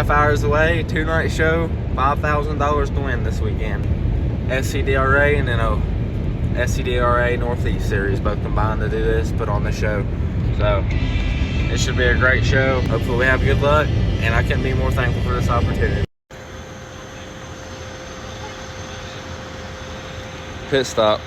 2.5 hours away, 2-night show, $5,000 to win this weekend. SCDRA and then SCDRA Northeast Series both combined to do this, put on the show. So it should be a great show. Hopefully we have good luck, and I couldn't be more thankful for this opportunity. Pit stop.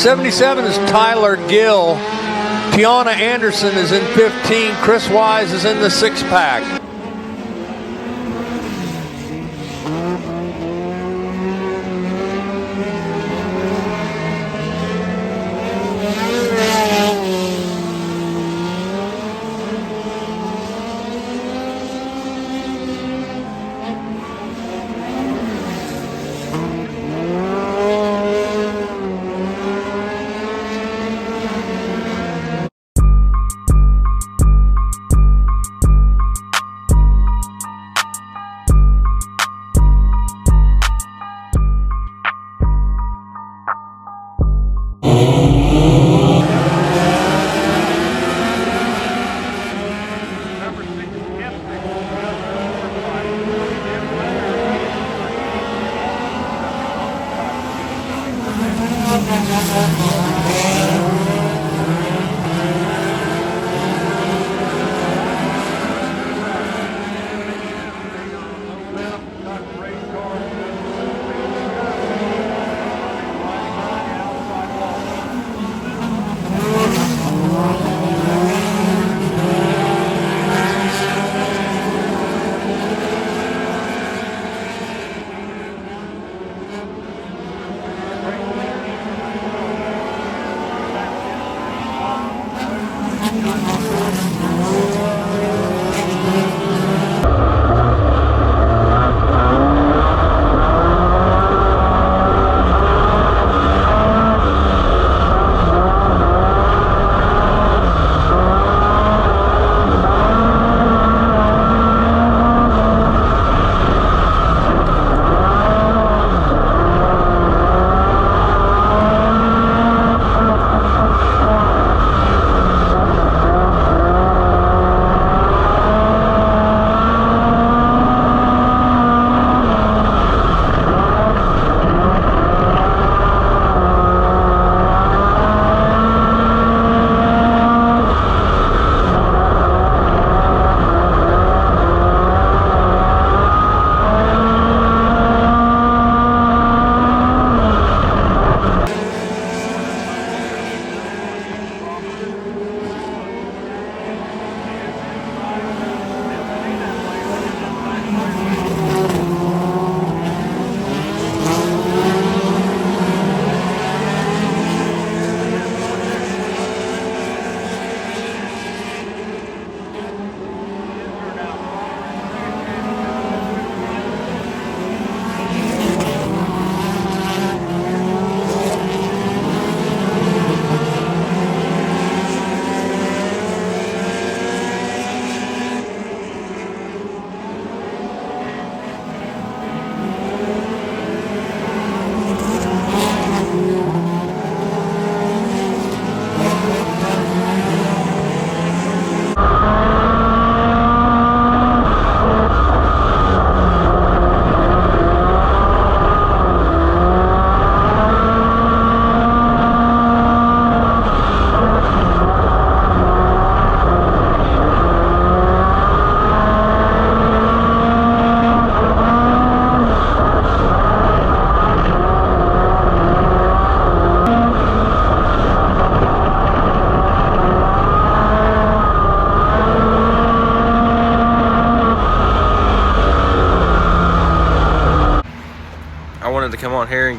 '77 is Tyler Gill. Tiana Anderson is in 15. Chris Wise is in the 6-pack.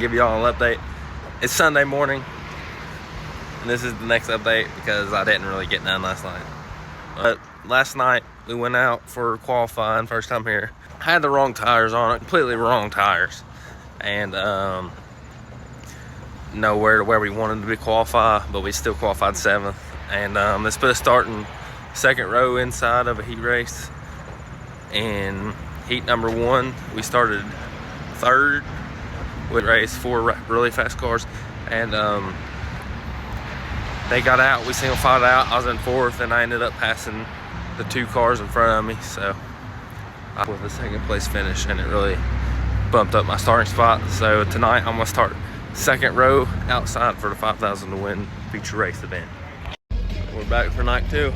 give y'all an update. It's Sunday morning, and this is the next update because I didn't really get none last night. But last night we went out for qualifying, first time here. I had the wrong tires on it, completely wrong tires, and nowhere where we wanted to be qualified, but we still qualified 7th. And this put us starting second row inside of a heat race. In heat number 1, we started 3rd. We raced 4 really fast cars, and they got out. We single filed out. I was in 4th, and I ended up passing the 2 cars in front of me. So I with a 2nd place finish, and it really bumped up my starting spot. So tonight I'm gonna start 2nd row outside for the 5,000 to win feature race event. We're back for night 2.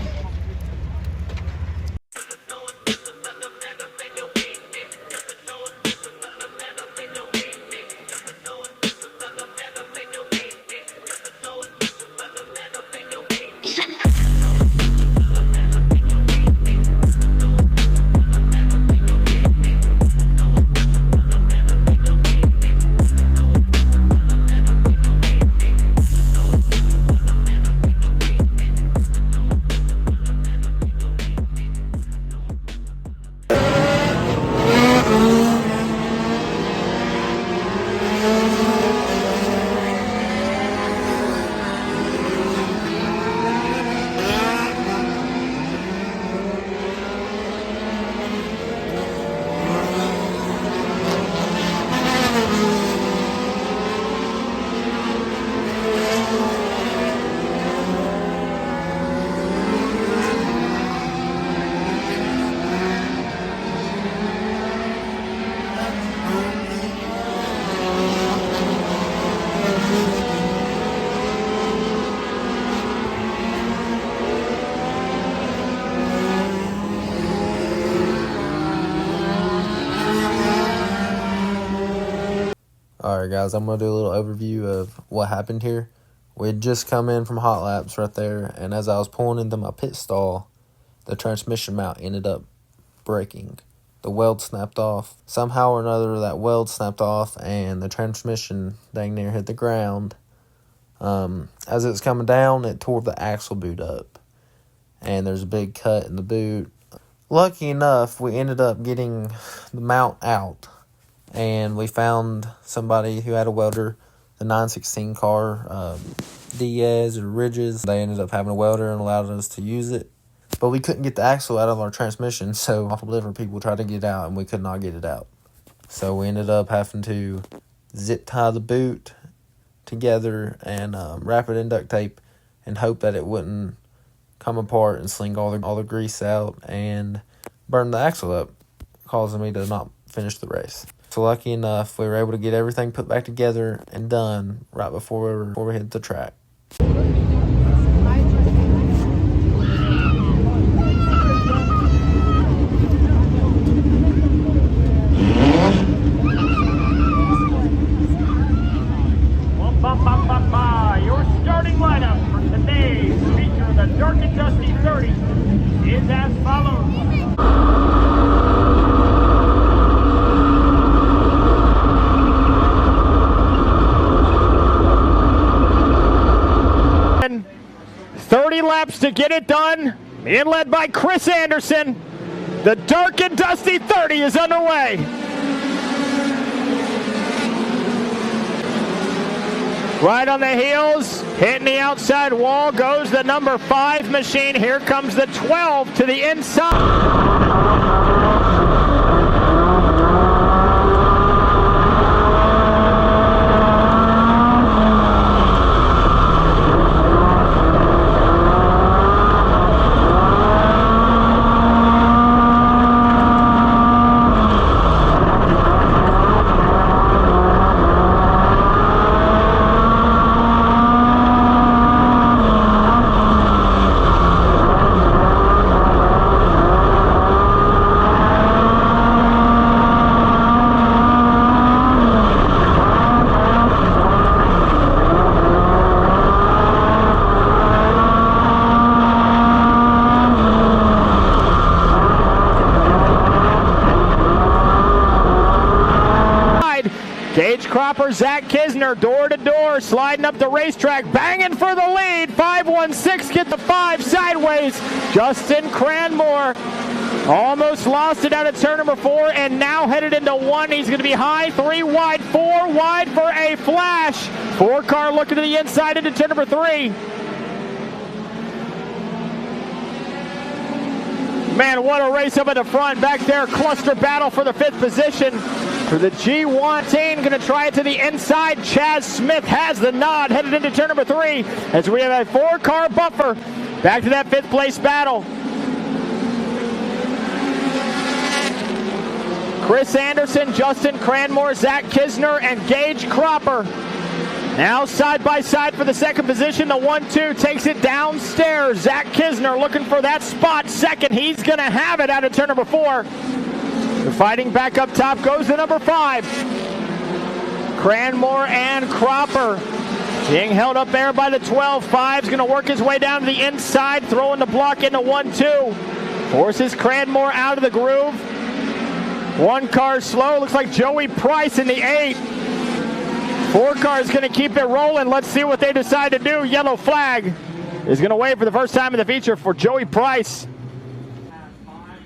Alright guys, I'm going to do a little overview of what happened here. We had just come in from hot laps right there, and as I was pulling into my pit stall, the transmission mount ended up breaking. The weld snapped off. Somehow or another, that weld snapped off, and the transmission dang near hit the ground. As it was coming down, it tore the axle boot up, and there's a big cut in the boot. Lucky enough, we ended up getting the mount out, and we found somebody who had a welder, the 916 car, Dqed or Ridges. They ended up having a welder and allowed us to use it. But we couldn't get the axle out of our transmission, so multiple different people tried to get it out, and we could not get it out. So we ended up having to zip tie the boot together and wrap it in duct tape and hope that it wouldn't come apart and sling all the grease out and burn the axle up, causing me to not finish the race. So lucky enough, we were able to get everything put back together and done right before we hit the track. Your starting lineup for today's feature, the Dark and Dusty 30, is as follows. And 30 laps to get it done, being led by Chris Anderson. The Dark and Dusty 30 is underway. Right on the heels, hitting the outside wall goes the number 5 machine. Here comes the 12 to the inside. Cropper, Zach Kisner, door to door, sliding up the racetrack, banging for the lead. 5-1-6, get the 5 sideways. Justin Cranmore almost lost it out of turn number 4 and now headed into 1. He's going to be high, 3 wide, 4 wide for a flash. 4 car looking to the inside into turn number 3. Man, what a race up at the front. Back there, cluster battle for the 5th position. For the G1 team, going to try it to the inside. Chaz Smith has the nod, headed into turn number 3. As we have a 4-car buffer. Back to that 5th place battle. Chris Anderson, Justin Cranmore, Zach Kisner, and Gage Cropper. Now side by side for the 2nd position. The 1-2 takes it downstairs. Zach Kisner looking for that spot. 2nd, he's going to have it out of turn number 4. The fighting back up top goes to number 5. Cranmore and Cropper being held up there by the 12. 5's going to work his way down to the inside, throwing the block into 1-2. Forces Cranmore out of the groove. 1 car slow. Looks like Joey Price in the 8. 4 cars going to keep it rolling. Let's see what they decide to do. Yellow flag is going to wave for the first time in the feature for Joey Price. 5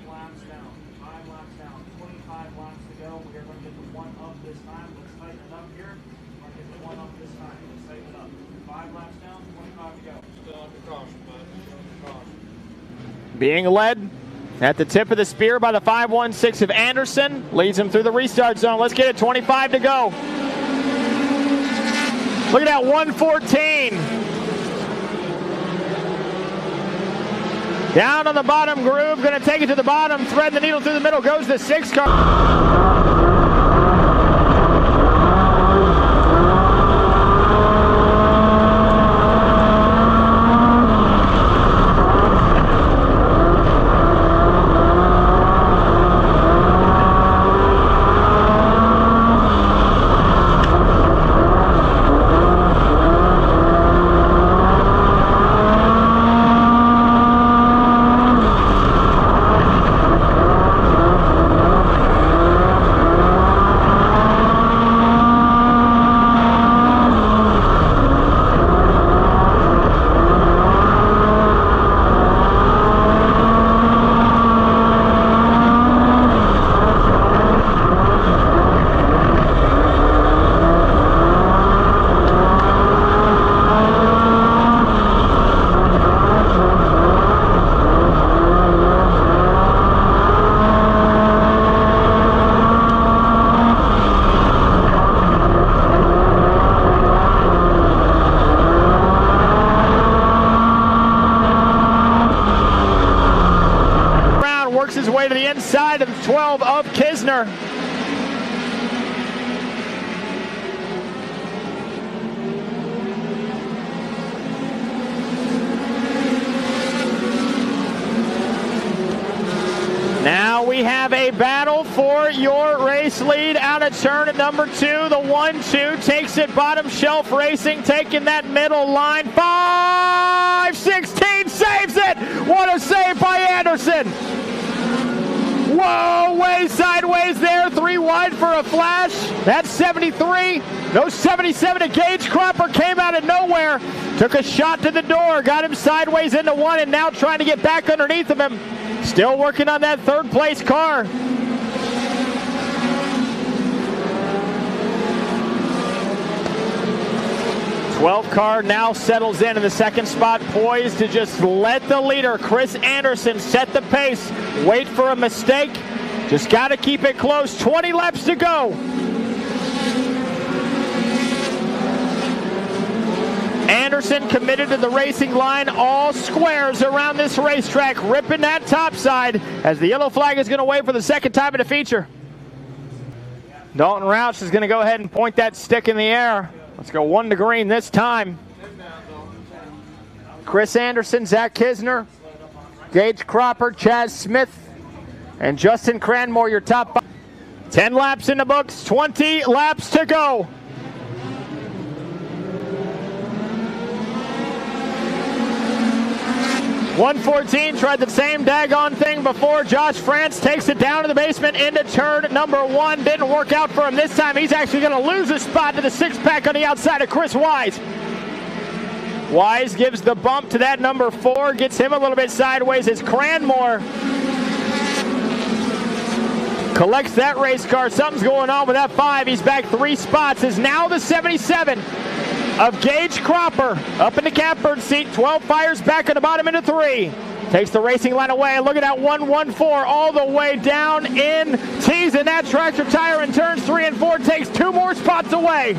laps down. 5 laps down. 25 laps to go. We're going to get the 1 up this time. Let's tighten it up here. We're going to get the 1 up this time. Let's tighten it up. 5 laps down. 25 to go. Still under caution, bud. Still under caution. Being led at the tip of the spear by the 5-1-6 of Anderson. Leads him through the restart zone. Let's get it. 25 to go. Look at that, 114. Down on the bottom groove, going to take it to the bottom, thread the needle through the middle, goes the 6 car. His way to the inside of 12 of Kisner. Now we have a battle for your race lead out of turn at number 2. The 1-2 takes it bottom shelf racing, taking that middle line. 5-16 saves it. What a save by Anderson. Whoa, way sideways there, 3 wide for a flash. That's 73. No 77 to Gage Cropper, came out of nowhere. Took a shot to the door, got him sideways into 1, and now trying to get back underneath of him. Still working on that 3rd place car. The 12 car now settles in the 2nd spot, poised to just let the leader, Chris Anderson, set the pace. Wait for a mistake. Just got to keep it close. 20 laps to go. Anderson committed to the racing line, all squares around this racetrack, ripping that top side as the yellow flag is going to wave for the 2nd time in the feature. Dalton Roush is going to go ahead and point that stick in the air. Let's go 1 to green this time. Chris Anderson, Zach Kisner, Gage Cropper, Chaz Smith, and Justin Cranmore, your top 5. 10 laps in the books, 20 laps to go. 114 tried the same daggone thing before. Josh France takes it down to the basement into turn number 1. Didn't work out for him this time. He's actually going to lose a spot to the 6-pack on the outside of Chris Wise. Wise gives the bump to that number 4, gets him a little bit sideways as Cranmore collects that race car. Something's going on with that 5. He's back 3 spots. Is now the 77 of Gage Cropper up in the catbird seat. 12 fires back at the bottom into 3. Takes the racing line away. Look at that 114 all the way down in. Teasing that tractor tire in turns 3 and 4. Takes 2 more spots away.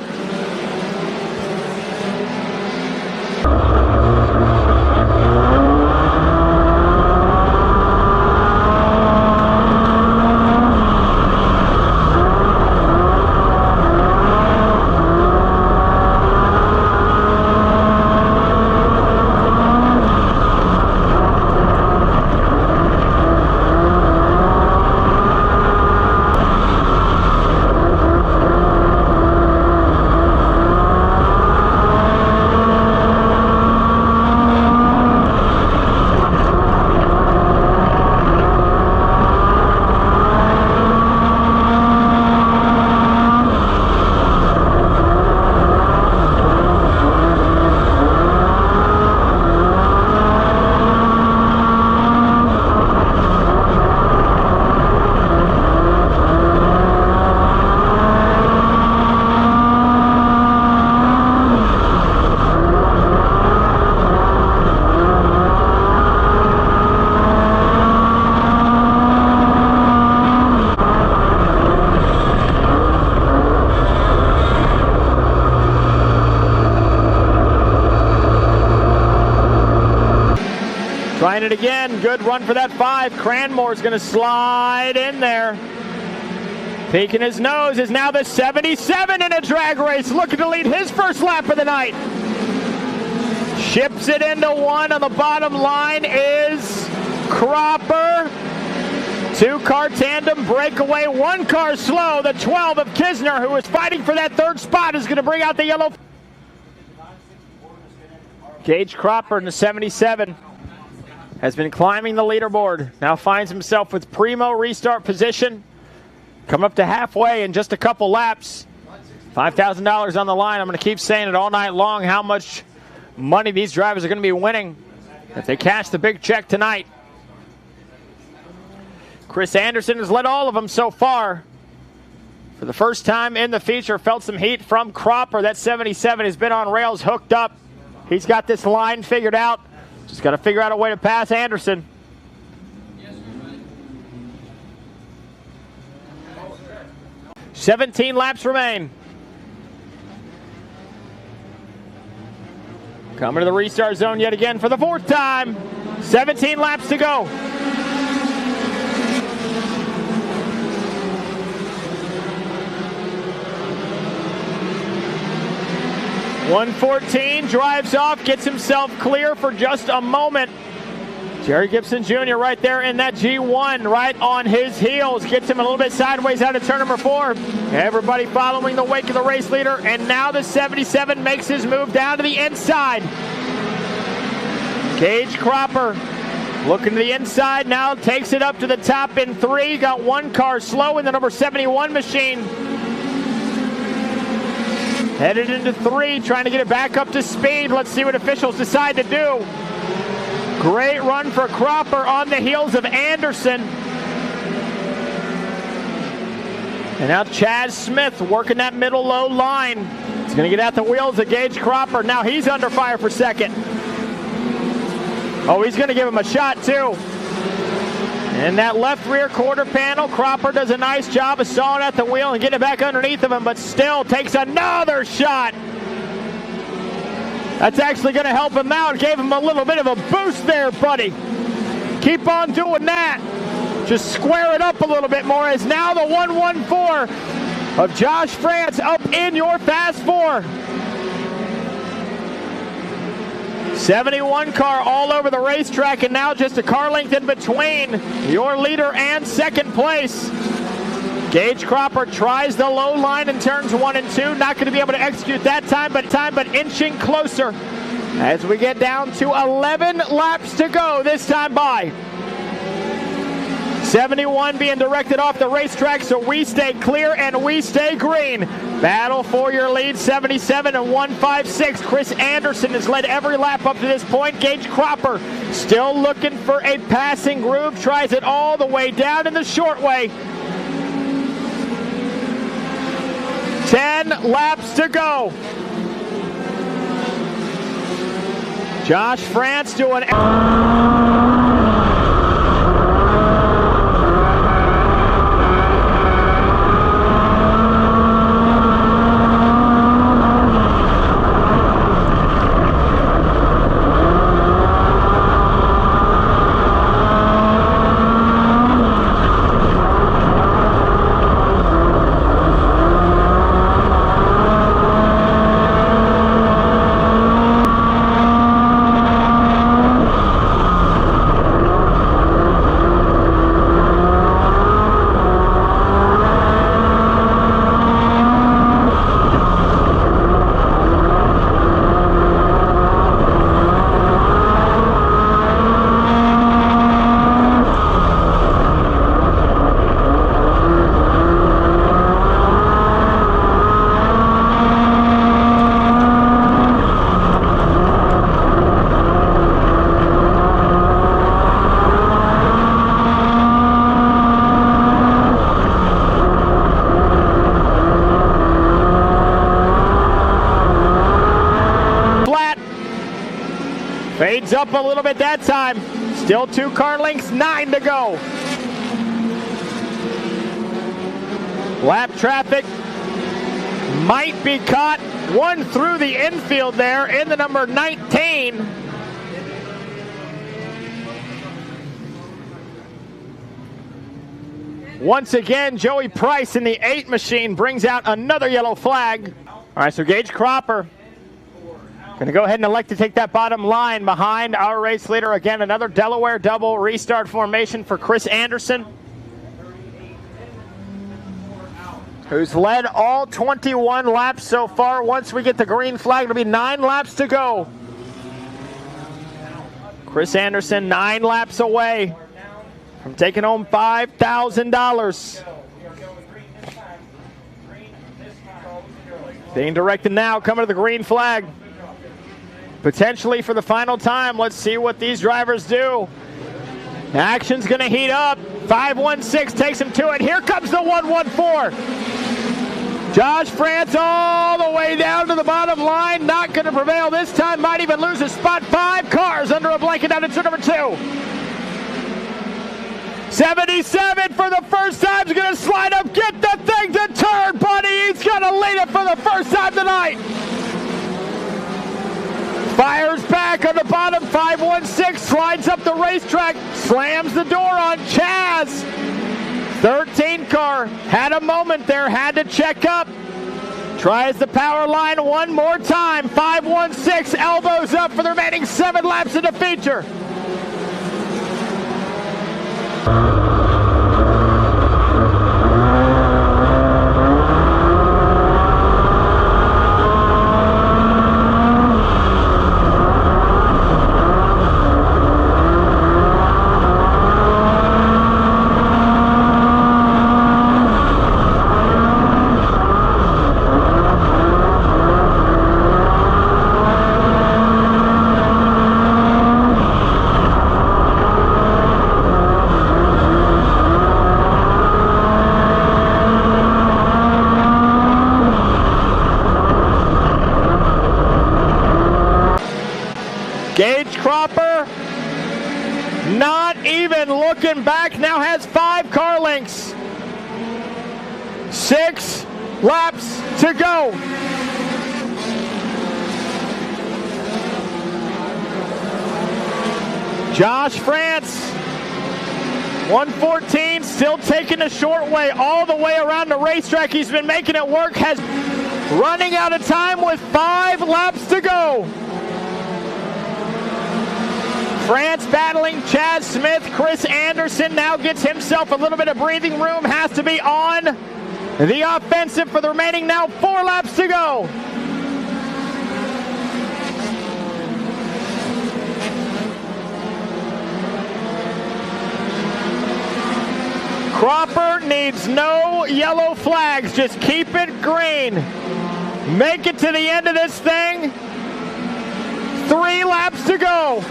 Trying it again. Good run for that 5. Cranmore's going to slide in there. Peeking his nose is now the 77 in a drag race. Looking to lead his first lap of the night. Ships it into 1. On the bottom line is Cropper. 2-car tandem breakaway. 1 car slow. The 12 of Kisner, who is fighting for that 3rd spot, is going to bring out the yellow. Gage Cropper in the 77. Has been climbing the leaderboard. Now finds himself with primo restart position. Come up to halfway in just a couple laps. $5,000 on the line. I'm going to keep saying it all night long how much money these drivers are going to be winning if they cash the big check tonight. Chris Anderson has led all of them so far. For the first time in the feature, felt some heat from Cropper. That 77 has been on rails, hooked up. He's got this line figured out. Just got to figure out a way to pass Anderson. Yes, 17 laps remain. Coming to the restart zone yet again for the 4th time. 17 laps to go. .114 drives off, gets himself clear for just a moment. Jerry Gibson Jr. right there in that G1, right on his heels. Gets him a little bit sideways out of turn number 4. Everybody following the wake of the race leader, and now the 77 makes his move down to the inside. Gage Cropper looking to the inside now, takes it up to the top in 3. Got 1 car slow in the number 71 machine. Headed into 3, trying to get it back up to speed. Let's see what officials decide to do. Great run for Cropper on the heels of Anderson. And now Chaz Smith working that middle low line. He's going to get at the wheels of Gage Cropper. Now he's under fire for 2nd. Oh, he's going to give him a shot too. In that left rear quarter panel, Cropper does a nice job of sawing at the wheel and getting it back underneath of him, but still takes another shot. That's actually going to help him out. Gave him a little bit of a boost there, buddy. Keep on doing that. Just square it up a little bit more, as now the 114 of Josh France up in your Fast 4. 71 car all over the racetrack, and now just a car length in between your leader and 2nd place. Gage Cropper tries the low line in turns 1 and 2. Not going to be able to execute that time, but inching closer as we get down to 11 laps to go this time by. 71 being directed off the racetrack, so we stay clear and we stay green. Battle for your lead, 77 and 156. Chris Anderson has led every lap up to this point. Gage Cropper still looking for a passing groove, tries it all the way down in the short way. 10 laps to go. Josh France doing... Fades up a little bit that time. Still 2 car lengths, 9 to go. Lap traffic might be caught. One through the infield there in the number 19. Once again, Joey Price in the 8 machine brings out another yellow flag. All right, so Gage Cropper going to go ahead and elect to take that bottom line behind our race leader. Again, another Delaware double restart formation for Chris Anderson, who's led all 21 laps so far. Once we get the green flag, it'll be 9 laps to go. Chris Anderson 9 laps away from taking home $5,000. Being directed now, coming to the green flag. Potentially for the final time. Let's see what these drivers do. Action's going to heat up. 516 takes him to it. Here comes the 114. Josh France all the way down to the bottom line. Not going to prevail this time. Might even lose his spot. 5 cars under a blanket down into number 2. 77 for the first time is going to slide up. Get the thing to turn, buddy. He's going to lead it for the first time tonight. Fires back on the bottom. 516 slides up the racetrack. Slams the door on Chaz. 13 car had a moment there. Had to check up. Tries the power line one more time. 516 elbows up for the remaining 7 laps of the feature. Gage Cropper, not even looking back, now has 5 car lengths. 6 laps to go. Josh France, 114, still taking the short way all the way around the racetrack. He's been making it work, has running out of time with 5 laps to go. France battling Chaz Smith. Chris Anderson now gets himself a little bit of breathing room. Has to be on the offensive for the remaining now 4 laps to go. Cropper needs no yellow flags. Just keep it green. Make it to the end of this thing. 3 laps to go.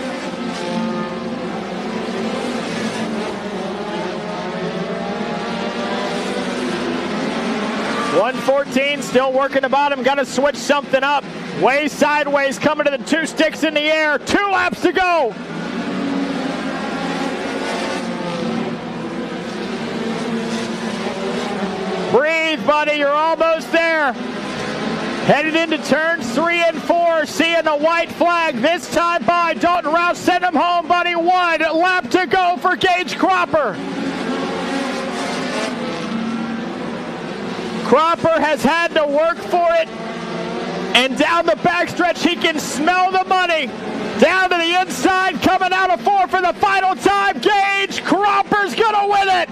.114 still working the bottom. Got to switch something up. Way sideways, coming to the 2 sticks in the air. 2 laps to go. Breathe, buddy. You're almost there. Headed into turns 3 and 4. Seeing the white flag this time by Dalton Rouse. Send him home, buddy. 1 lap to go for Gage Cropper. Cropper has had to work for it. And down the backstretch, he can smell the money. Down to the inside, coming out of 4 for the final time. Gage Cropper's going to win it.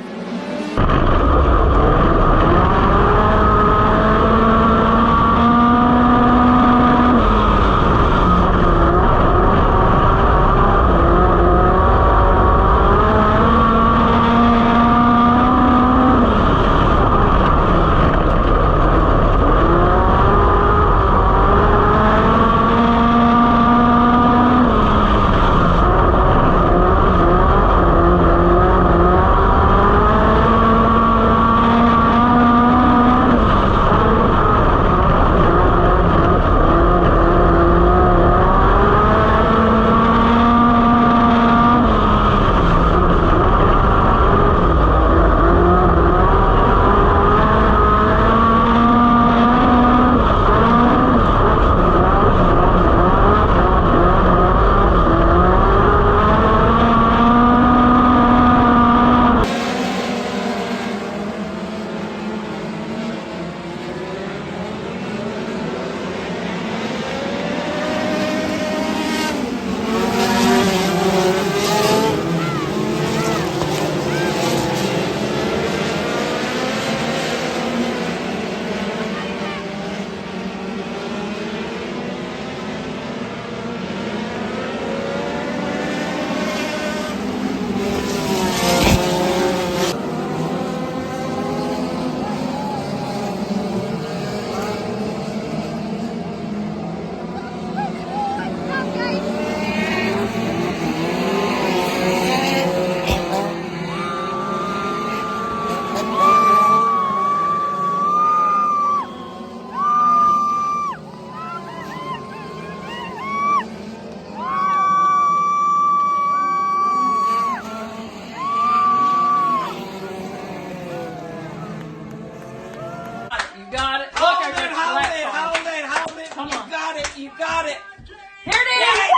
You got it. Here it is.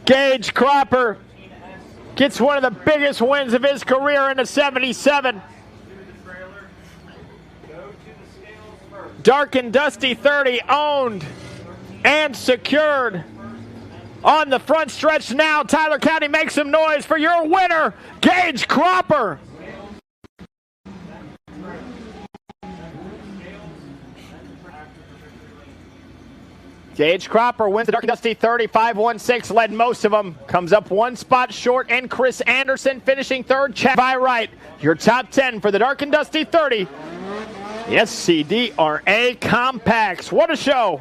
Gage Cropper gets one of the biggest wins of his career in the 77. Dark and Dusty 30 owned and secured. On the front stretch now, Tyler County makes some noise for your winner, Gage Cropper. Gage Cropper wins the Dark and Dusty 30, 5-1-6, led most of them. Comes up one spot short, and Chris Anderson finishing third. Chad by right, your top 10 for the Dark and Dusty 30. The SCDRA Compacts. What a show.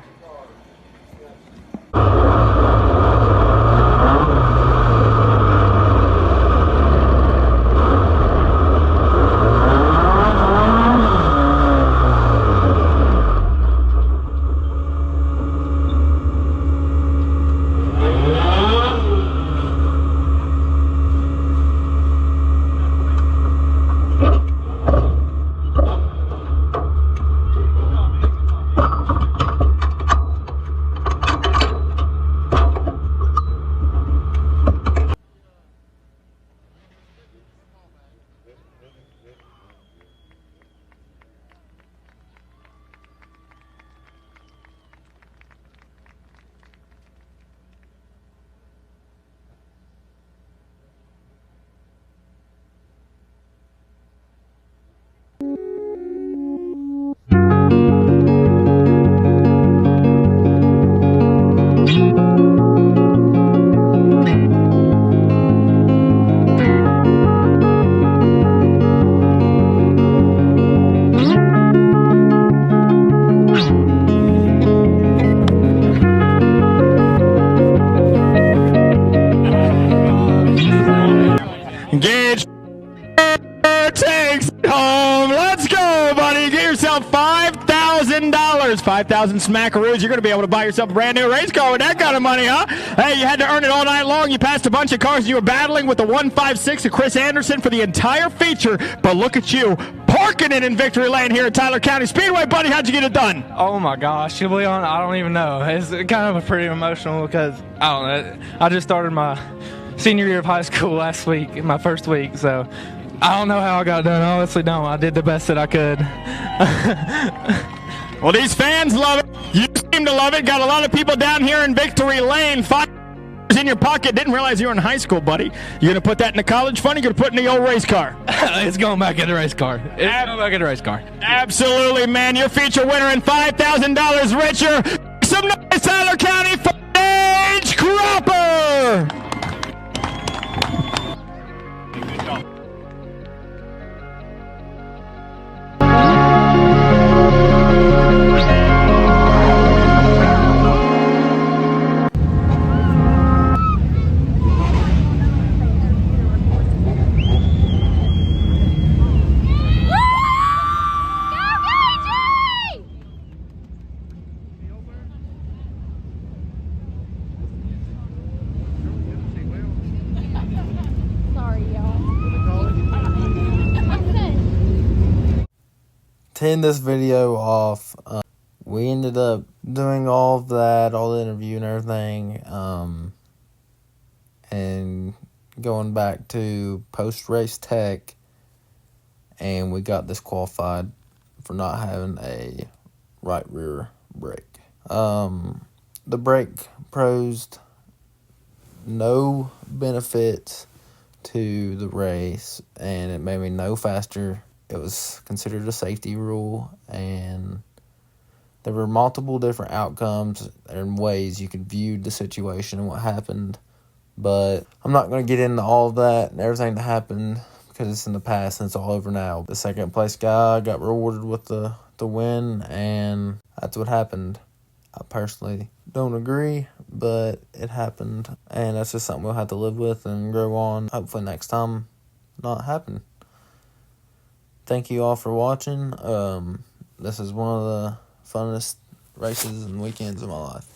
5,000 smackaroos. You're going to be able to buy yourself a brand new race car with that kind of money, huh? Hey, you had to earn it all night long. You passed a bunch of cars. You were battling with the 156 of Chris Anderson for the entire feature. But look at you, parking it in victory lane here at Tyler County Speedway. Buddy, how'd you get it done? Oh my gosh, Leon, I don't even know. It's kind of pretty emotional because, I don't know, I just started my senior year of high school last week, my first week, so I don't know how I got it done. I honestly don't. I did the best that I could. Well, these fans love it. You seem to love it. Got a lot of people down here in victory lane. $5 in your pocket. Didn't realize you were in high school, buddy. You going to put that in the college fund? You're going to put it in the old race car? It's going back in the race car. It's going back in the race car. Absolutely, man. Your feature winner and $5,000 richer. Some noise, Tyler County for Age Cropper. To end this video off, we ended up doing all of that, all the interview and everything, and going back to post-race tech, and we got disqualified for not having a right rear brake. The brake posed no benefits to the race, and it made me no faster. It was considered a safety rule, and there were multiple different outcomes and ways you could view the situation and what happened. But I'm not going to get into all of that and everything that happened because it's in the past and it's all over now. The second place guy got rewarded with the win, and that's what happened. I personally don't agree, but it happened, and that's just something we'll have to live with and grow on. Hopefully next time not happen. Thank you all for watching. This is one of the funnest races and weekends of my life.